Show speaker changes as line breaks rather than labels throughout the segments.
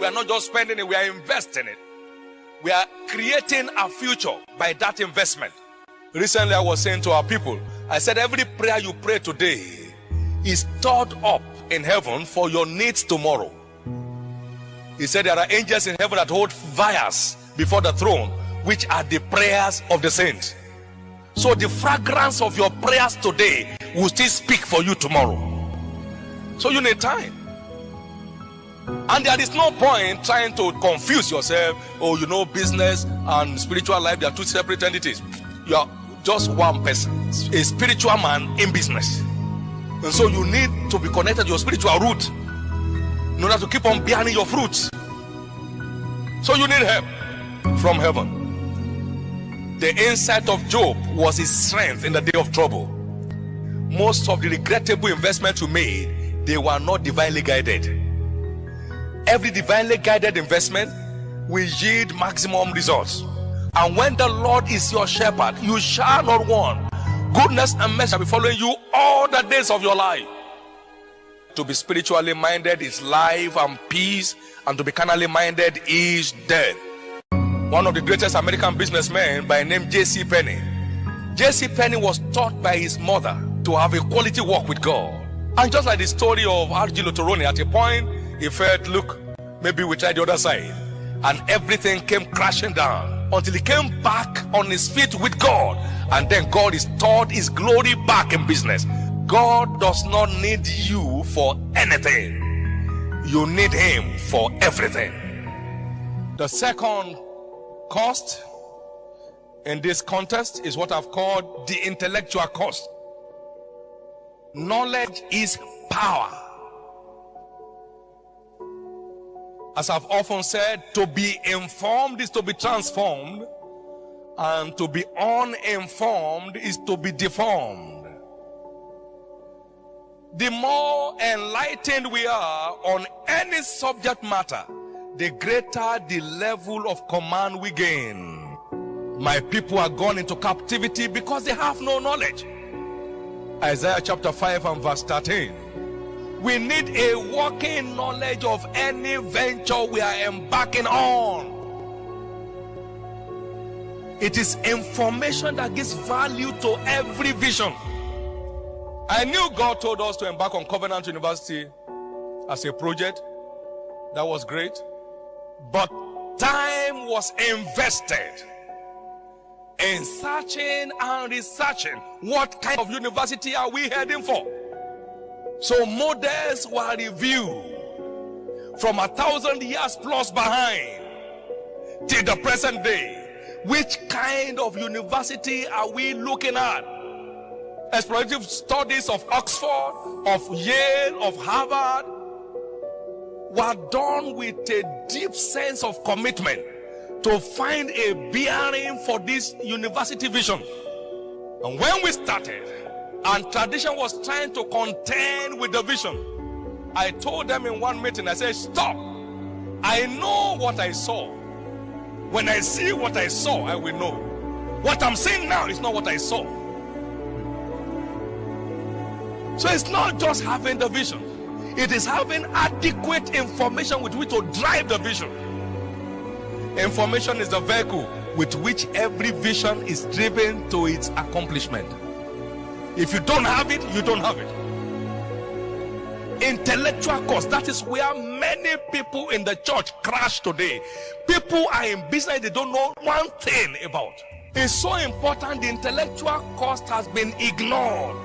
we are not just spending it, we are investing it. We are creating a future by that investment. Recently, I was saying to our people, I said every prayer you pray today is stored up in heaven for your needs tomorrow. He said there are angels in heaven that hold vials before the throne, which are the prayers of the saints. So the fragrance of your prayers today will still speak for you tomorrow. So you need time. And there is no point trying to confuse yourself. Oh, you know, business and spiritual life, they are two separate entities. You are just one person, a spiritual man in business. And so you need to be connected to your spiritual root in order to keep on bearing your fruits. So you need help from heaven. The insight of Job was his strength in the day of trouble. Most of the regrettable investments you made, they were not divinely guided. Every divinely guided investment will yield maximum results. And when the Lord is your shepherd, you shall not want. Goodness and mercy shall be following you all the days of your life. To be spiritually minded is life and peace, and to be carnally minded is death. One of the greatest American businessmen by name J.C. Penney. J.C. Penney was taught by his mother to have a quality walk with God. And just like the story of R.G. Toroni, at a point he felt, look, maybe we try the other side. And everything came crashing down until he came back on his feet with God. And then God restored his glory back in business. God does not need you for anything. You need him for everything. The second cost in this context is what I've called the intellectual cost. Knowledge is power. As I've often said, to be informed is to be transformed, and to be uninformed is to be deformed. The more enlightened we are on any subject matter, the greater the level of command we gain. My people are gone into captivity because they have no knowledge. Isaiah chapter 5 and verse 13. We need a working knowledge of any venture we are embarking on. It is information that gives value to every vision. I knew God told us to embark on Covenant University as a project. That was great. But time was invested in searching and researching. What kind of university are we heading for? So models were reviewed from 1,000 years plus behind till the present day. Which kind of university are we looking at? Explorative studies of Oxford, of Yale, of Harvard were done with a deep sense of commitment to find a bearing for this university vision. And when we started, and tradition was trying to contend with the vision, I told them in one meeting, I said, stop. I know what I saw. When I see what I saw, I will know. What I'm seeing now is not what I saw. So it's not just having the vision. It is having adequate information with which to drive the vision. Information is the vehicle with which every vision is driven to its accomplishment. If you don't have it, you don't have it. Intellectual cost, that is where many people in the church crash today. People are in business they don't know one thing about. It's so important. The intellectual cost has been ignored.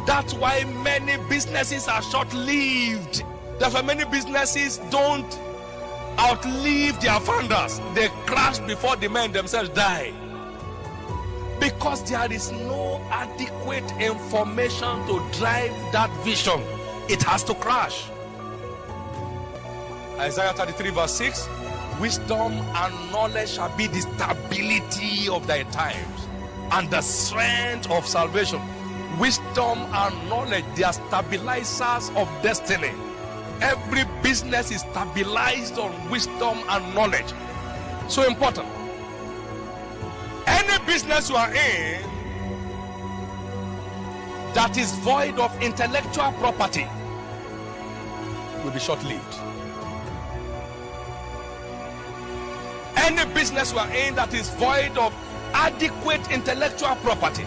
That's why many businesses are short-lived. That's why many businesses don't outlive their founders. They crash before the men themselves die. Because there is no adequate information to drive that vision. It has to crash. Isaiah 33 verse 6. Wisdom and knowledge shall be the stability of thy times and the strength of salvation. Wisdom and knowledge, they are stabilizers of destiny. Every business is stabilized on wisdom and knowledge. So important. Any business you are in that is void of intellectual property will be short-lived. Any business we are in that is void of adequate intellectual property,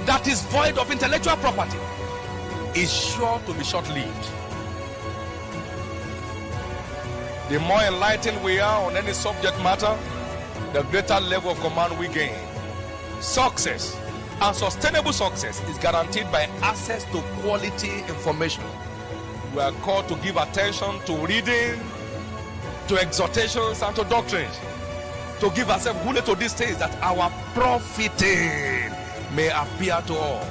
that is void of intellectual property, is sure to be short-lived. The more enlightened we are on any subject matter, the greater level of command we gain. Success and sustainable success is guaranteed by access to quality information. We are called to give attention to reading, to exhortations, and to doctrines, to give ourselves fully to these things, that our profiting may appear to all.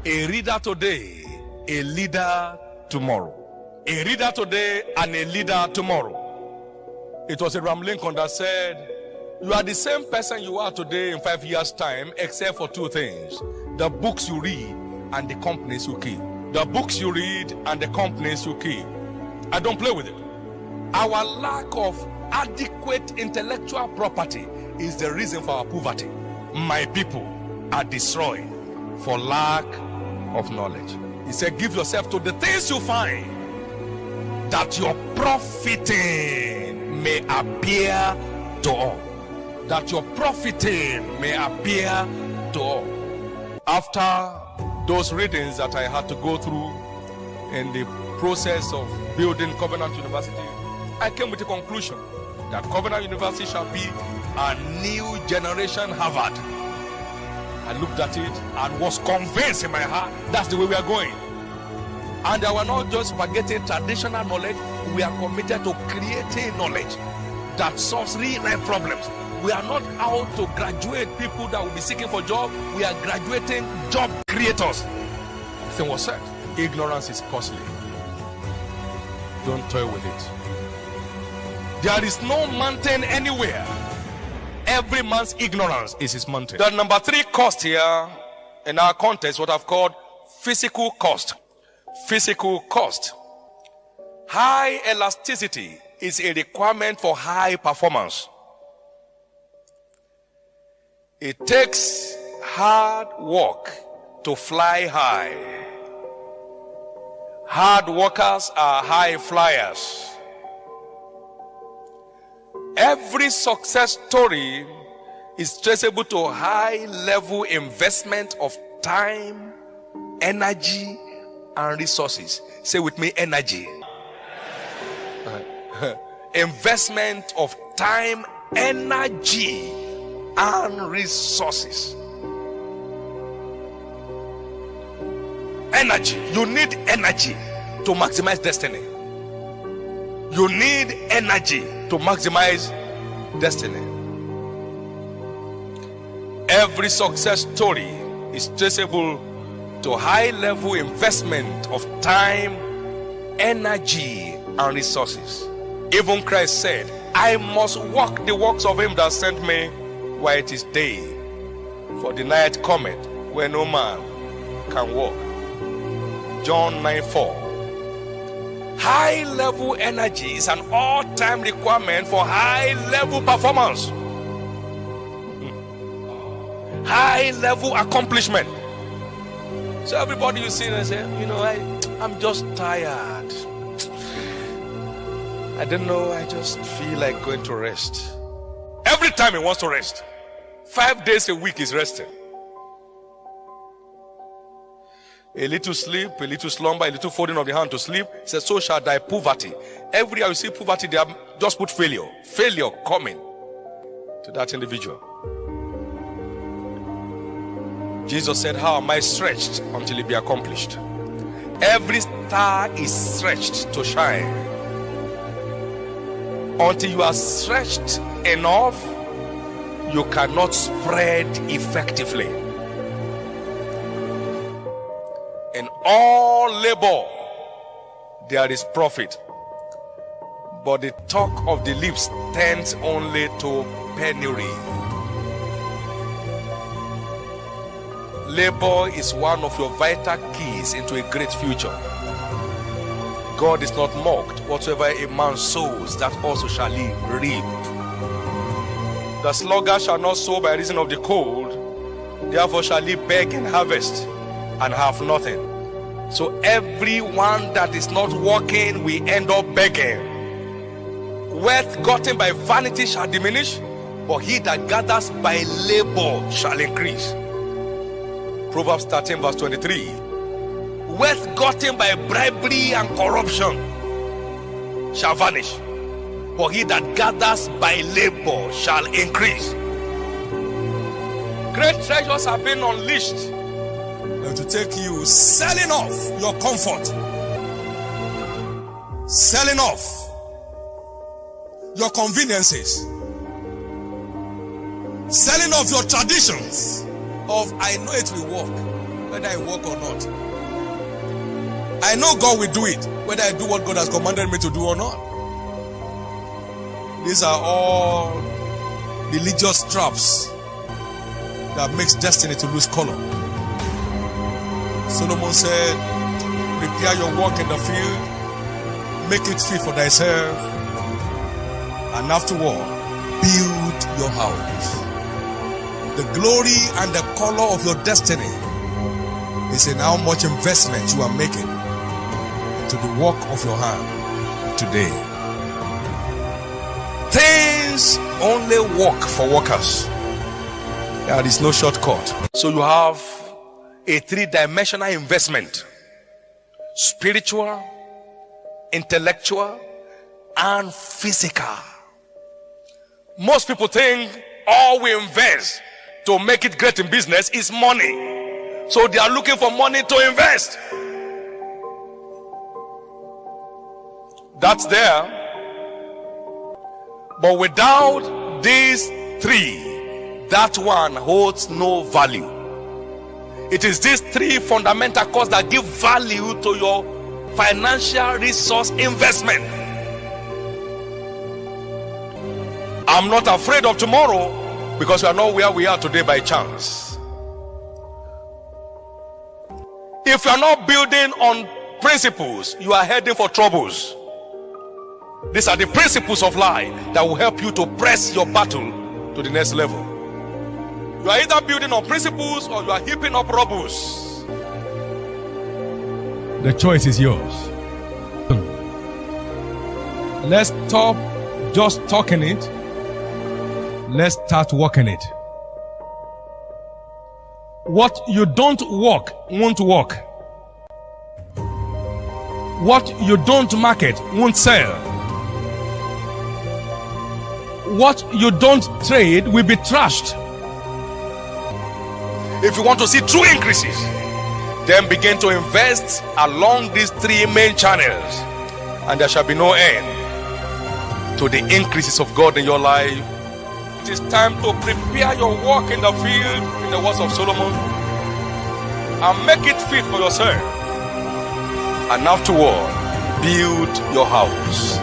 A reader today, a leader tomorrow. A reader today and a leader tomorrow. It was Abraham Lincoln that said, you are the same person you are today in 5 years' time, except for two things: the books you read and the companies you keep. The books you read and the companies you keep. I don't play with it. Our lack of adequate intellectual property is the reason for our poverty. My people are destroyed for lack of knowledge. He said, give yourself to the things you find, that your profiting may appear to all. That your profiting may appear to all. After those readings that I had to go through in the process of building Covenant University, I came with a conclusion that Covenant University shall be a new generation Harvard. I looked at it and was convinced in my heart that's the way we are going. And we are not just forgetting traditional knowledge, we are committed to creating knowledge that solves real life problems. We are not out to graduate people that will be seeking for job. We are graduating job creators. The thing was said, ignorance is costly. Don't toy with it. There is no mountain anywhere. Every man's ignorance is his mountain. The number 3 cost here in our context, what I've called physical cost. Physical cost. High elasticity is a requirement for high performance. It takes hard work to fly high. Hard workers are high flyers. Every success story is traceable to high level investment of time, energy, and resources. Say with me, energy. Investment of time, energy, and resources. Energy. You need energy to maximize destiny. You need energy to maximize destiny. Every success story is traceable to high level investment of time, energy, and resources. Even Christ said, I must walk the works of him that sent me while it is day, for the night cometh where no man can walk. John 9:4. High level energy is an all-time requirement for high level performance. High level accomplishment. So everybody you see and say, I'm just tired. I don't know, I just feel like going to rest. Every time he wants to rest. 5 days a week is resting. A little sleep, a little slumber, a little folding of the hand to sleep. He says, so shall thy poverty. Every year you see poverty, they have just put failure. Failure coming to that individual. Jesus said, how am I stretched until it be accomplished? Every star is stretched to shine. Until you are stretched enough, you cannot spread effectively. In all labor, there is profit. But the talk of the lips tends only to penury. Labor is one of your vital keys into a great future. God is not mocked. Whatsoever a man sows, that also shall he reap. The sluggard shall not sow by reason of the cold, therefore shall he beg and harvest and have nothing. So everyone that is not working, we end up begging. Wealth gotten by vanity shall diminish, but he that gathers by labor shall increase. Proverbs 13 verse 23. Wealth gotten by bribery and corruption shall vanish, but he that gathers by labor shall increase. Great treasures have been unleashed to take you selling off your comfort, selling off your conveniences, selling off your traditions of I know it will work, whether I work or not. I know God will do it, whether I do what God has commanded me to do or not. These are all religious traps that makes destiny to lose color. Solomon said, prepare your work in the field, make it fit for thyself, and afterward, build your house. The glory and the color of your destiny is in how much investment you are making into the work of your hand today. Things only work for workers. There is no shortcut. So you have a three-dimensional investment: spiritual, intellectual, and physical. Most people think all we invest to make it great in business is money. So they are looking for money to invest. That's there. But without these three, that one holds no value. It is these three fundamental causes that give value to your financial resource investment. I'm not afraid of tomorrow because we are not where we are today by chance. If you are not building on principles, you are heading for troubles. These are the principles of life that will help you to press your battle to the next level. You are either building on principles or you are heaping up rubbles. The choice is yours. Let's stop just talking it. Let's start working it. What you don't work won't work. What you don't market won't sell. What you don't trade will be trashed. If you want to see true increases, then begin to invest along these three main channels, and there shall be no end to the increases of God in your life. It is time to prepare your work in the field, in the words of Solomon, and make it fit for yourself. And afterward, build your house.